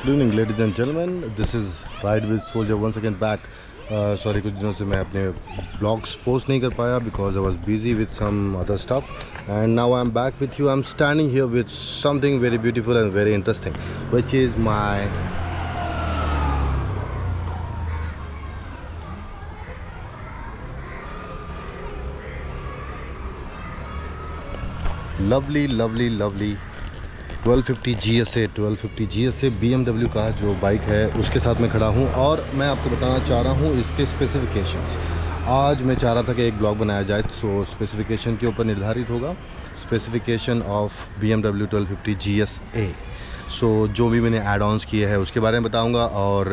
Good evening ladies and gentleman, this is ride with soldier once again back. Sorry, कुछ दिनों से मैं अपने ब्लॉग्स पोस्ट नहीं कर पाया because I was busy with some other stuff and now I am back with you. I am standing here with something very beautiful and very interesting which is my lovely 1250 GSA 1250 GSA BMW का जो bike है उसके साथ मैं खड़ा हूँ और मैं आपको बताना चाह रहा हूँ इसके स्पेसिफिकेशंस। आज मैं चाह रहा था कि एक ब्लॉग बनाया जाए, सो स्पेसिफिकेशन के ऊपर निर्धारित होगा स्पेसिफिकेशन ऑफ BMW 1250 GSA। सो जो भी मैंने ऐड ऑन्स किए हैं उसके बारे में बताऊँगा और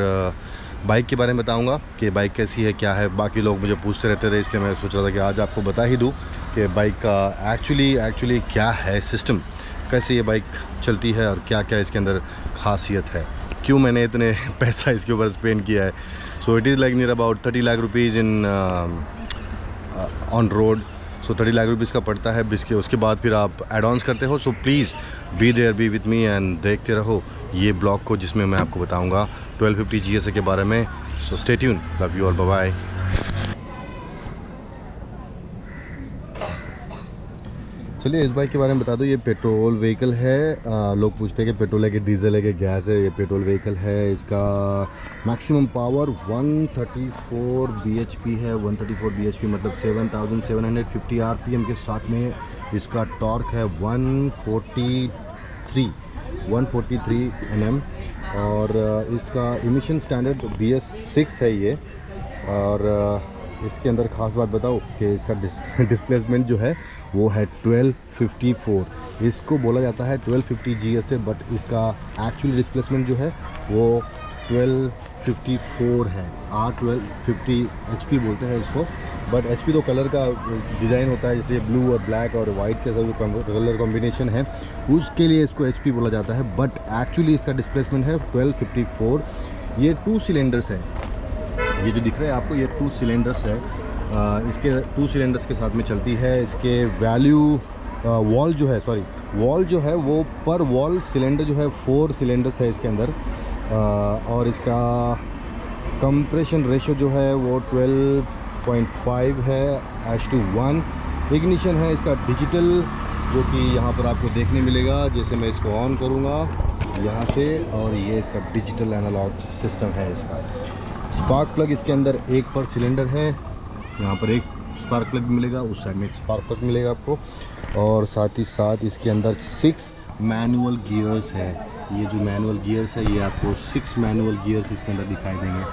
बाइक के बारे में बताऊँगा कि बाइक कैसी है, क्या है। बाकी लोग मुझे पूछते रहते थे, इसलिए मैं सोच रहा था कि आज आपको बता ही दूँ कि बाइक का एक्चुअली क्या है सिस्टम, कैसे ये बाइक चलती है और क्या क्या इसके अंदर खासियत है, क्यों मैंने इतने पैसा इसके ऊपर स्पेंड किया है। So it is like near about 30 lakh rupees in on road. So 30 lakh rupees का पड़ता है, उसके बाद फिर आप एड ऑन्स करते हो। So please be there, be with me and देखते रहो ये ब्लॉग को जिसमें मैं आपको बताऊँगा 1250 GSA के बारे में। So stay tune, love you all, bye bye. चलिए इस बाइक के बारे में बता दो। ये पेट्रोल व्हीकल है। लोग पूछते हैं कि पेट्रोल है कि डीजल है कि गैस है। ये पेट्रोल व्हीकल है। इसका मैक्सिमम पावर 134 bhp है। 134 bhp मतलब 7750 RPM के साथ में इसका टॉर्क है 143 Nm और इसका इमिशन स्टैंडर्ड BS6 है ये। और इसके अंदर ख़ास बात बताओ कि इसका डिस्प्लेसमेंट जो है वो है 1254। इसको बोला जाता है 1250 GSA बट इसका एक्चुअली डिस्प्लेसमेंट जो है वो 1254 है। R1250 HP बोलते हैं इसको, बट HP तो कलर का डिज़ाइन होता है, जैसे ब्लू और ब्लैक और वाइट के सब जो कलर कॉम्बिनेशन है उसके लिए इसको HP बोला जाता है, बट एक्चुअली इसका डिस्प्लेसमेंट है 1254। ये 2 सिलेंडर्स है। ये जो दिख रहा है आपको, ये 2 सिलेंडर्स है। इसके 2 सिलेंडर्स के साथ में चलती है। इसके वैल्यू वॉल जो है वो पर वॉल सिलेंडर जो है 4 सिलेंडर्स है इसके अंदर। और इसका कंप्रेशन रेशो जो है वो 12.5 है (1). इग्निशन है इसका डिजिटल, जो कि यहाँ पर आपको देखने मिलेगा। जैसे मैं इसको ऑन करूँगा यहाँ से, और ये इसका डिजिटल एनालॉग सिस्टम है इसका। स्पार्क प्लग इसके अंदर एक पर सिलेंडर है। यहाँ पर एक स्पार्क प्लग मिलेगा, उस साइड में एक स्पार्क प्लग मिलेगा आपको। और साथ ही साथ इसके अंदर 6 मैनुअल गियर्स है। ये जो मैनुअल गियर्स है ये आपको 6 मैनुअल गियर्स इसके अंदर दिखाई देंगे,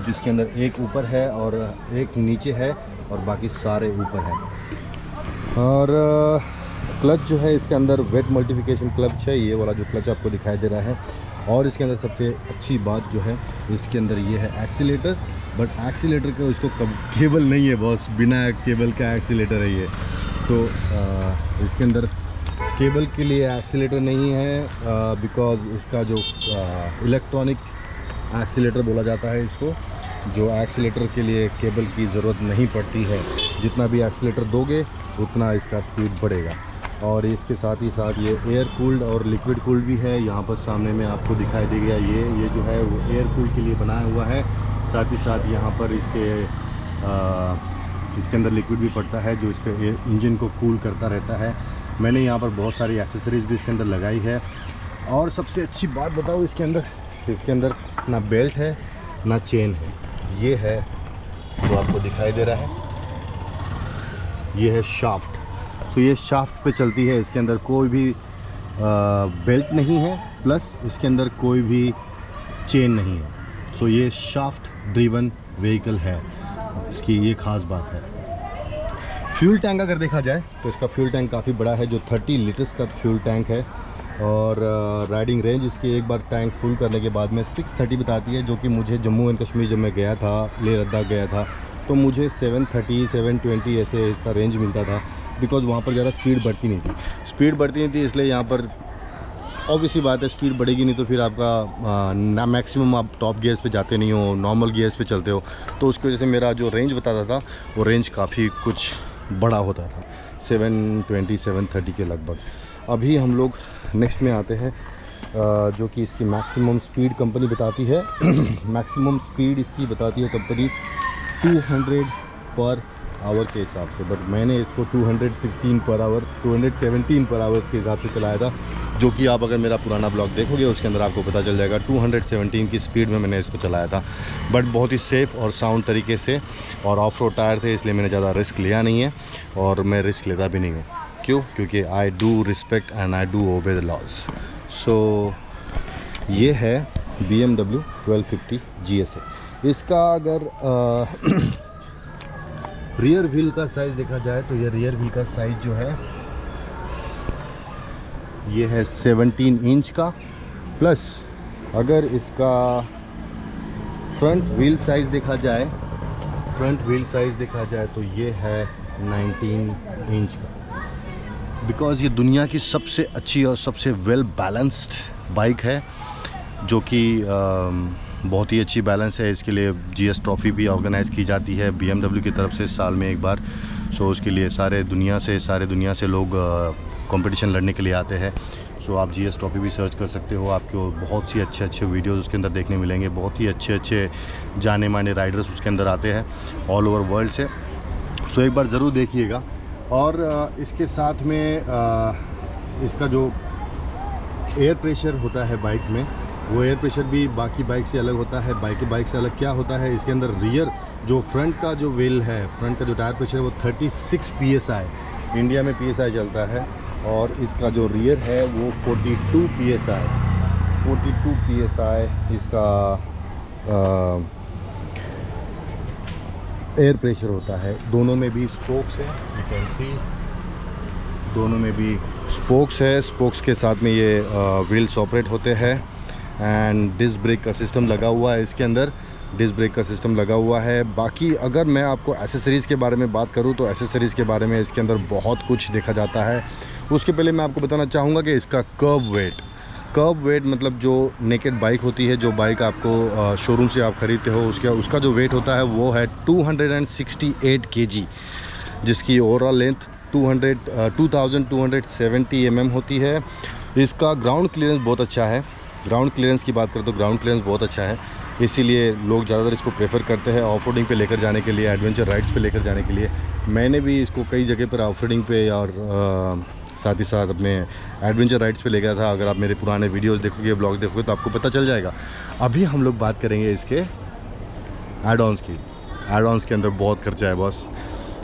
जिसके अंदर एक ऊपर है और एक नीचे है और बाकी सारे ऊपर है। और क्लच जो है इसके अंदर वेट मल्टीप्लिकेशन क्लच है, ये वाला जो क्लच आपको दिखाई दे रहा है। और इसके अंदर सबसे अच्छी बात जो है इसके अंदर ये है एक्सीलेटर, बट एक्सीलेटर का इसको केबल नहीं है बॉस, बिना केबल का एक्सीलेटर है ये। सो इसके अंदर केबल के लिए एक्सीलेटर नहीं है बिकॉज़ इसका जो इलेक्ट्रॉनिक एक्सीलेटर बोला जाता है इसको, जो एक्सीलेटर के लिए केबल की ज़रूरत नहीं पड़ती है। जितना भी एक्सीलेटर दोगे उतना इसका स्पीड बढ़ेगा। और इसके साथ ही साथ ये एयर कूल्ड और लिक्विड कूल्ड भी है। यहाँ पर सामने में आपको दिखाई देगा ये जो है वो एयर कूल्ड के लिए बनाया हुआ है। साथ ही साथ यहाँ पर इसके अंदर लिक्विड भी पड़ता है जो इसके इंजन को कूल करता रहता है। मैंने यहाँ पर बहुत सारी एसेसरीज़ भी इसके अंदर लगाई है। और सबसे अच्छी बात बताओ, इसके अंदर ना बेल्ट है ना चेन है। ये है जो आपको दिखाई दे रहा है, ये है शाफ्ट। सो ये शाफ्ट पे चलती है। इसके अंदर कोई भी बेल्ट नहीं है, प्लस इसके अंदर कोई भी चेन नहीं है। सो ये शाफ्ट ड्रिवन व्हीकल है, इसकी ये ख़ास बात है। फ्यूल टैंक अगर देखा जाए तो इसका फ्यूल टैंक काफ़ी बड़ा है, जो 30 लीटर्स का फ्यूल टैंक है। और राइडिंग रेंज इसकी एक बार टैंक फुल करने के बाद में 630 बताती है, जो कि मुझे जम्मू एंड कश्मीर जब मैं गया था, लेह लद्दाख गया था, तो मुझे 730 720 ऐसे इसका रेंज मिलता था। बिकॉज़ वहाँ पर ज़्यादा स्पीड बढ़ती नहीं थी, इसलिए यहाँ पर ऑब्वियसली बात है स्पीड बढ़ेगी नहीं तो फिर आपका ना मैक्सिमम आप टॉप गियर्स पे जाते नहीं हो, नॉर्मल गियर्स पे चलते हो। तो उसकी वजह से मेरा जो रेंज बताता था वो रेंज काफ़ी कुछ बड़ा होता था, 720 730 के लगभग। अभी हम लोग नेक्स्ट में आते हैं जो कि इसकी मैक्सिमम स्पीड कंपनी बताती है मैक्सिमम स्पीड इसकी बताती है कंपनी 200 पर आवर के हिसाब से, बट मैंने इसको 216 पर आवर 217 पर आवर्स के हिसाब से चलाया था, जो कि आप अगर मेरा पुराना ब्लॉग देखोगे उसके अंदर आपको पता चल जाएगा 217 की स्पीड में मैंने इसको चलाया था। बट बहुत ही सेफ़ और साउंड तरीके से, और ऑफ रोड टायर थे इसलिए मैंने ज़्यादा रिस्क लिया नहीं है, और मैं रिस्क लेता भी नहीं हूँ। क्यों? क्योंकि I do respect and I do obey the laws. So ये है BMW 1250 GSA। इसका अगर रियर व्हील का साइज़ देखा जाए तो ये रियर व्हील का साइज़ जो है ये है 17 इंच का, प्लस अगर इसका फ्रंट व्हील साइज़ देखा जाए तो ये है 19 इंच का। बिकॉज़ ये दुनिया की सबसे अच्छी और सबसे वेल बैलेंस्ड बाइक है, जो कि बहुत ही अच्छी बैलेंस है। इसके लिए GS ट्रॉफ़ी भी ऑर्गेनाइज़ की जाती है BMW की तरफ से साल में एक बार। सो उसके लिए सारे दुनिया से लोग कंपटीशन लड़ने के लिए आते हैं। सो आप GS ट्रॉफ़ी भी सर्च कर सकते हो, आपको बहुत सी अच्छे वीडियोज़ उसके अंदर देखने मिलेंगे। बहुत ही अच्छे जाने माने राइडर्स उसके अंदर आते हैं ऑल ओवर वर्ल्ड से। सो एक बार ज़रूर देखिएगा। और इसके साथ में इसका जो एयर प्रेशर होता है बाइक में, वो एयर प्रेशर भी बाकी बाइक से अलग होता है। बाइक से अलग क्या होता है, इसके अंदर रियर जो फ्रंट का जो व्हील है, फ्रंट का जो टायर प्रेशर है वो 36 PSI, इंडिया में PSI चलता है, और इसका जो रियर है वो 42 PSI इसका एयर प्रेशर होता है। दोनों में भी स्पोक्स है, यू कैन सी, दोनों में भी स्पोक्स है। स्पोक्स के साथ में ये व्हील्स ऑपरेट होते हैं, एंड डिस्क ब्रेक का सिस्टम लगा हुआ है इसके अंदर, बाकी अगर मैं आपको एसेसरीज़ के बारे में बात करूं तो एसेसरीज़ के बारे में इसके अंदर बहुत कुछ देखा जाता है। उसके पहले मैं आपको बताना चाहूँगा कि इसका कर्व वेट मतलब जो नेकेड बाइक होती है, जो बाइक आपको शोरूम से आप ख़रीदते हो, उसका जो वेट होता है वो है 268 kg, जिसकी ओवरऑल लेंथ 2270 mm होती है। इसका ग्राउंड क्लियरेंस बहुत अच्छा है। ग्राउंड क्लियरेंस की बात करें तो ग्राउंड क्लियरेंस बहुत अच्छा है, इसीलिए लोग ज़्यादातर इसको प्रेफर करते हैं ऑफ रोडिंग पे लेकर जाने के लिए, एडवेंचर राइड्स पे लेकर जाने के लिए। मैंने भी इसको कई जगह पर ऑफ रोडिंग पे और साथ ही साथ अपने एडवेंचर राइड्स पे ले गया था। अगर आप मेरे पुराने वीडियोस देखोगे, ब्लॉग देखोगे तो आपको पता चल जाएगा। अभी हम लोग बात करेंगे इसके एड-ऑन्स की। एड-ऑन्स के अंदर बहुत खर्चा है बॉस।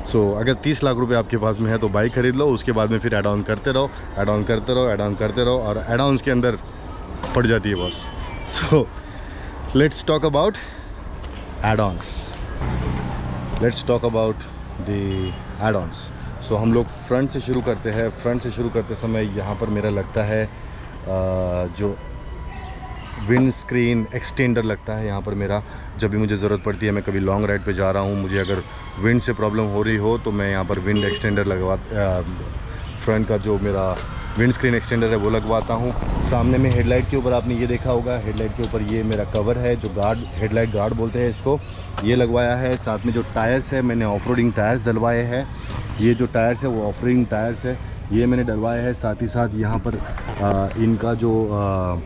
सो अगर 30 लाख रुपए आपके पास में है तो बाइक खरीद लो, उसके बाद में फिर एड-ऑन करते रहो, और एड-ऑन्स के अंदर पड़ जाती है boss. So let's talk about add-ons, the add-ons. So हम लोग फ्रंट से शुरू करते हैं। फ्रंट से शुरू करते समय यहाँ पर मेरा लगता है जो विंड स्क्रीन एक्सटेंडर लगता है यहाँ पर मेरा। जब भी मुझे ज़रूरत पड़ती है, मैं कभी लॉन्ग राइड पे जा रहा हूँ, मुझे अगर विंड से प्रॉब्लम हो रही हो तो मैं यहाँ पर विंड एक्सटेंडर फ्रंट का जो मेरा विंड स्क्रीन एक्सटेंडर है वो लगवाता हूँ। सामने में हेडलाइट के ऊपर आपने ये देखा होगा, हेडलाइट के ऊपर ये मेरा कवर है जो हेडलाइट गार्ड बोलते हैं इसको, ये लगवाया है। साथ में जो टायर्स है, मैंने ऑफ रोडिंग टायर्स डलवाए हैं। ये जो टायर्स है वो ऑफ रोडिंग टायर्स है, ये मैंने डलवाया है। साथ ही साथ यहाँ पर इनका जो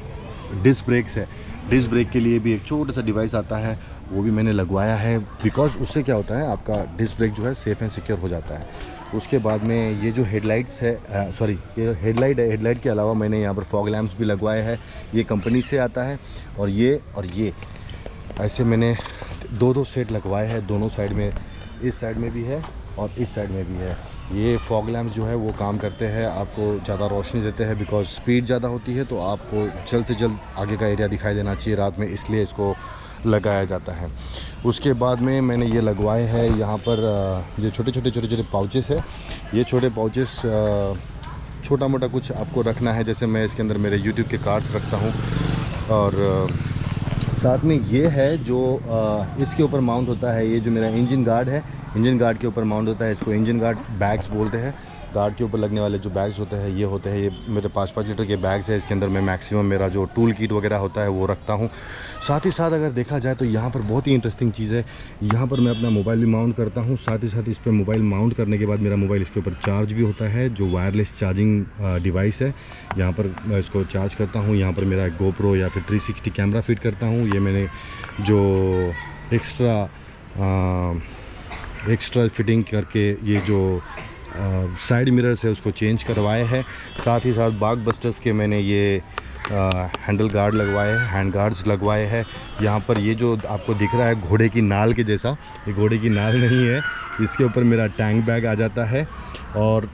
डिस्क ब्रेक्स है, डिस्क ब्रेक के लिए भी एक छोटा सा डिवाइस आता है, वो भी मैंने लगवाया है। बिकॉज़ उससे क्या होता है, आपका डिस्क ब्रेक जो है सेफ़ एंड सिक्योर हो जाता है। उसके बाद में ये जो हेडलाइट्स है, ये हेडलाइट है, हेडलाइट के अलावा मैंने यहाँ पर फॉग लैंप्स भी लगवाए हैं, ये कंपनी से आता है। और ये ऐसे मैंने दो सेट लगवाए हैं, दोनों साइड में, इस साइड में भी है और इस साइड में भी है। ये फॉग लैंप जो है वो काम करते हैं, आपको ज़्यादा रोशनी देते हैं। बिकॉज़ स्पीड ज़्यादा होती है तो आपको जल्द से जल्द आगे का एरिया दिखाई देना चाहिए रात में, इसलिए इसको लगाया जाता है। उसके बाद में मैंने ये लगवाए हैं यहाँ पर जो छोटे पाउचेस है। ये छोटे पाउचेस छोटा मोटा कुछ आपको रखना है, जैसे मैं इसके अंदर मेरे यूट्यूब के कार्ड्स रखता हूँ। और साथ में ये है जो इसके ऊपर माउंट होता है, ये जो मेरा इंजन गार्ड है, इंजन गार्ड के ऊपर माउंट होता है, इसको इंजन गार्ड बैग्स बोलते हैं। गार्ड के ऊपर लगने वाले जो बैग्स होते हैं ये मेरे 5-5 लीटर के बैग्स है। इसके अंदर मैं मैक्सिमम मेरा जो टूल किट वगैरह होता है वो रखता हूँ। साथ ही साथ अगर देखा जाए तो यहाँ पर बहुत ही इंटरेस्टिंग चीज़ है, यहाँ पर मैं अपना मोबाइल भी माउंट करता हूँ। साथ ही साथ इस पर मोबाइल माउंट करने के बाद मेरा मोबाइल इसके ऊपर चार्ज भी होता है, जो वायरलेस चार्जिंग डिवाइस है। यहाँ पर मैं इसको चार्ज करता हूँ। यहाँ पर मेरा GoPro या फिर 360 कैमरा फिट करता हूँ। ये मैंने जो एक्स्ट्रा फिटिंग करके ये जो साइड मिरर्स है उसको चेंज करवाए हैं। साथ ही साथ बाग बस्टर्स के मैंने ये हैंडल गार्ड लगवाए हैं, हैंड गार्ड्स लगवाए हैं। यहाँ पर ये जो आपको दिख रहा है घोड़े की नाल के जैसा, ये घोड़े की नाल नहीं है, इसके ऊपर मेरा टैंक बैग आ जाता है। और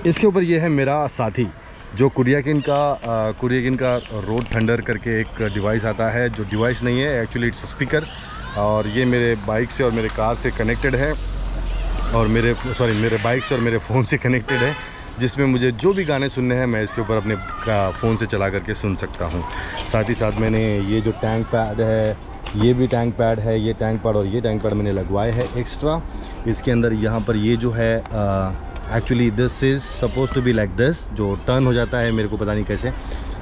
इसके ऊपर ये है मेरा साथी, जो कुरियाकिन का रोड थंडर करके एक डिवाइस आता है, जो डिवाइस नहीं है एक्चुअली इट्स स्पीकर, और ये मेरे बाइक से और मेरे कार से कनेक्टेड है, और मेरे बाइक से और मेरे फ़ोन से कनेक्टेड है, जिसमें मुझे जो भी गाने सुनने हैं मैं इसके ऊपर अपने फ़ोन से चला करके सुन सकता हूँ। साथ ही साथ मैंने ये जो टैंक पैड है, ये भी टैंक पैड है, ये टैंक पैड और ये टैंक पैड मैंने लगवाए हैं एक्स्ट्रा। इसके अंदर यहाँ पर ये जो है actually this is suppose to be like this, जो टर्न हो जाता है, मेरे को पता नहीं कैसे,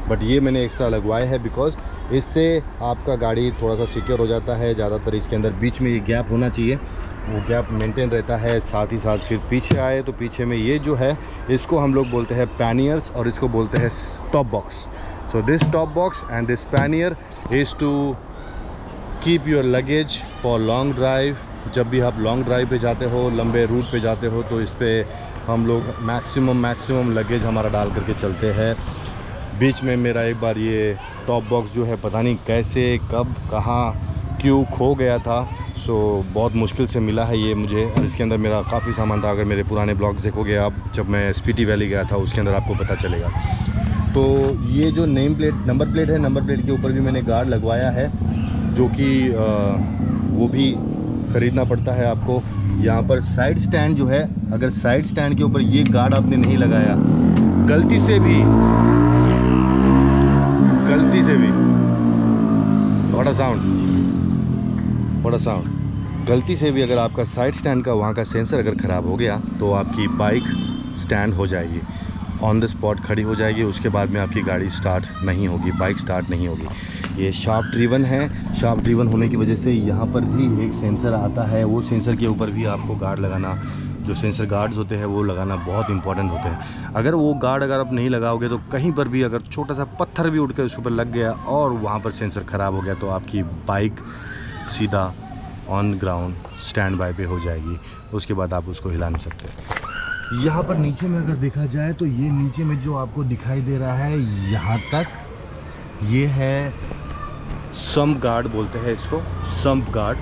बट ये मैंने एक्स्ट्रा लगवाए हैं बिकॉज इससे आपका गाड़ी थोड़ा सा सिक्योर हो जाता है। ज़्यादातर इसके अंदर बीच में ये गैप होना चाहिए, वो गैप मेंटेन रहता है। साथ ही साथ फिर पीछे आए तो पीछे में ये जो है इसको हम लोग बोलते हैं पैनियर्स, और इसको बोलते हैं top box. So this top box and this pannier is to keep your luggage for long drive. जब भी आप लॉन्ग ड्राइव पे जाते हो, लंबे रूट पे जाते हो, तो इस पर हम लोग मैक्सिमम लगेज हमारा डाल करके चलते हैं। बीच में मेरा एक बार ये टॉप बॉक्स जो है पता नहीं कैसे, कब, कहाँ, क्यों खो गया था। सो बहुत मुश्किल से मिला है ये मुझे, और इसके अंदर मेरा काफ़ी सामान था। अगर मेरे पुराने ब्लॉग्स देखोगे आप, जब मैं स्पीति वैली गया था उसके अंदर आपको पता चलेगा। तो ये जो नंबर प्लेट है, नंबर प्लेट के ऊपर भी मैंने गार्ड लगवाया है, जो कि वो भी ख़रीदना पड़ता है आपको। यहाँ पर साइड स्टैंड जो है, अगर साइड स्टैंड के ऊपर ये गार्ड आपने नहीं लगाया, गलती से भी बड़ा साउंड गलती से भी अगर आपका साइड स्टैंड का वहाँ का सेंसर अगर ख़राब हो गया तो आपकी बाइक स्टैंड हो जाएगी, ऑन द स्पॉट खड़ी हो जाएगी। उसके बाद में आपकी गाड़ी स्टार्ट नहीं होगी, बाइक स्टार्ट नहीं होगी। ये शाफ्ट ड्रिवन है, शाफ्ट ड्रिवन होने की वजह से यहाँ पर भी एक सेंसर आता है, वो सेंसर के ऊपर भी आपको गार्ड लगाना, जो सेंसर गार्ड्स होते हैं वो लगाना बहुत इंपॉर्टेंट होते हैं। अगर वो गार्ड अगर आप नहीं लगाओगे तो कहीं पर भी अगर छोटा सा पत्थर भी उठ कर उसके ऊपर लग गया और वहाँ पर सेंसर ख़राब हो गया तो आपकी बाइक सीधा ऑन ग्राउंड स्टैंड बाय पे हो जाएगी, उसके बाद आप उसको हिला नहीं सकते। यहाँ पर नीचे में अगर देखा जाए तो ये नीचे में जो आपको दिखाई दे रहा है यहाँ तक, ये है सम्प गार्ड बोलते हैं इसको, सम्प गार्ड।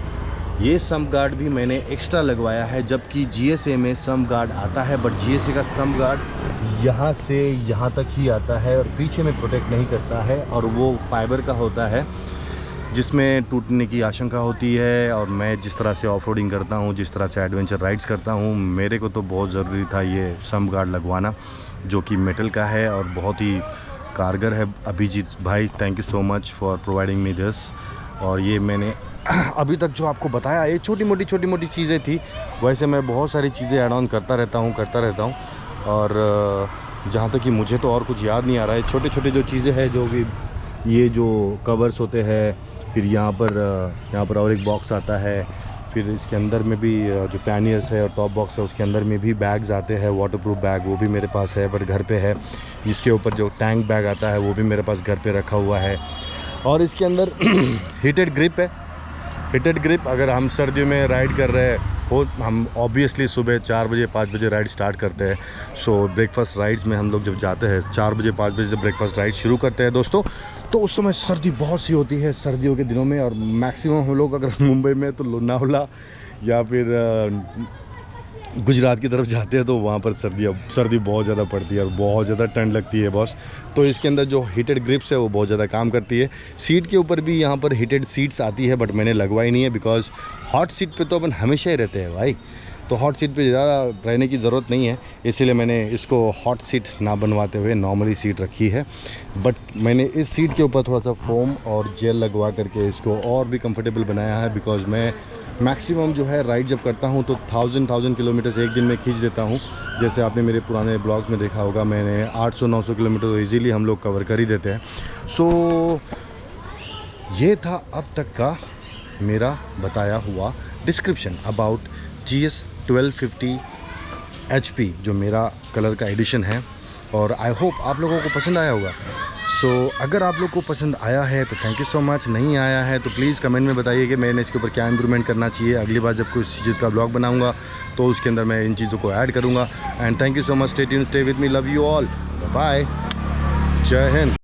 ये सम्प गार्ड भी मैंने एक्स्ट्रा लगवाया है, जबकि GSA में सम्प गार्ड आता है, बट GSA का सम्प गार्ड यहाँ से यहाँ तक ही आता है और पीछे में प्रोटेक्ट नहीं करता है, और वो फाइबर का होता है जिसमें टूटने की आशंका होती है। और मैं जिस तरह से ऑफ रोडिंग करता हूँ, जिस तरह से एडवेंचर राइड्स करता हूँ, मेरे को तो बहुत ज़रूरी था ये सम्प गार्ड लगवाना, जो कि मेटल का है और बहुत ही कारगर है। अभिजीत भाई, thank you so much for providing me this. और ये मैंने अभी तक जो आपको बताया, ये छोटी मोटी चीज़ें थी, वैसे मैं बहुत सारी चीज़ें ऐड ऑन करता रहता हूँ। और जहाँ तक कि मुझे तो और कुछ याद नहीं आ रहा है। छोटे जो चीज़ें हैं, जो भी ये जो कवर्स होते हैं, फिर यहाँ पर और एक बॉक्स आता है, फिर इसके अंदर में भी जो पैनियर्स है और टॉप बॉक्स है उसके अंदर में भी बैग्स आते हैं, वाटरप्रूफ बैग, वो भी मेरे पास है बट घर पे है। इसके ऊपर जो टैंक बैग आता है वो भी मेरे पास घर पे रखा हुआ है। और इसके अंदर हीटेड ग्रिप है, हीटेड ग्रिप। अगर हम सर्दियों में राइड कर रहे हो, हम ऑब्वियसली सुबह 4 बजे 5 बजे राइड स्टार्ट करते हैं। सो ब्रेकफास्ट राइड्स में हम लोग जब जाते हैं 4 बजे 5 बजे जब ब्रेकफास्ट राइड शुरू करते हैं दोस्तों, तो उस समय सर्दी बहुत सी होती है सर्दियों के दिनों में। और मैक्सिमम हम लोग अगर मुंबई में तो लोनावला या फिर गुजरात की तरफ जाते हैं तो वहाँ पर सर्दी बहुत ज़्यादा पड़ती है और बहुत ज़्यादा ठंड लगती है बॉस। तो इसके अंदर जो हीटेड ग्रिप्स है वो बहुत ज़्यादा काम करती है। सीट के ऊपर भी यहाँ पर हीटेड सीट्स आती है, बट मैंने लगवाई नहीं है बिकॉज हॉट सीट पे तो अपन हमेशा ही रहते हैं भाई, तो हॉट सीट पे ज़्यादा रहने की ज़रूरत नहीं है, इसीलिए मैंने इसको हॉट सीट ना बनवाते हुए नॉर्मली सीट रखी है। बट मैंने इस सीट के ऊपर थोड़ा सा फोम और जेल लगवा करके इसको और भी कंफर्टेबल बनाया है, बिकॉज मैं मैक्सिमम जो है राइड जब करता हूँ तो 1000 किलोमीटर्स एक दिन में खींच देता हूँ। जैसे आपने मेरे पुराने ब्लॉग्स में देखा होगा, मैंने 800-900 किलोमीटर तो ईज़िली हम लोग कवर कर ही देते हैं। सो ये था अब तक का मेरा बताया हुआ डिस्क्रिप्शन अबाउट GS 1250 HP, जो मेरा कलर का एडिशन है। और आई होप आप लोगों को पसंद आया होगा। सो अगर आप लोग को पसंद आया है तो थैंक यू सो मच। नहीं आया है तो प्लीज़ कमेंट में बताइए कि मैंने इसके ऊपर क्या इम्प्रूवमेंट करना चाहिए। अगली बार जब कोई चीज़ का ब्लॉग बनाऊंगा तो उसके अंदर मैं इन चीज़ों को ऐड करूंगा। And thank you so much. Stay tuned, stay with me, love you all, bye, जय हिंद।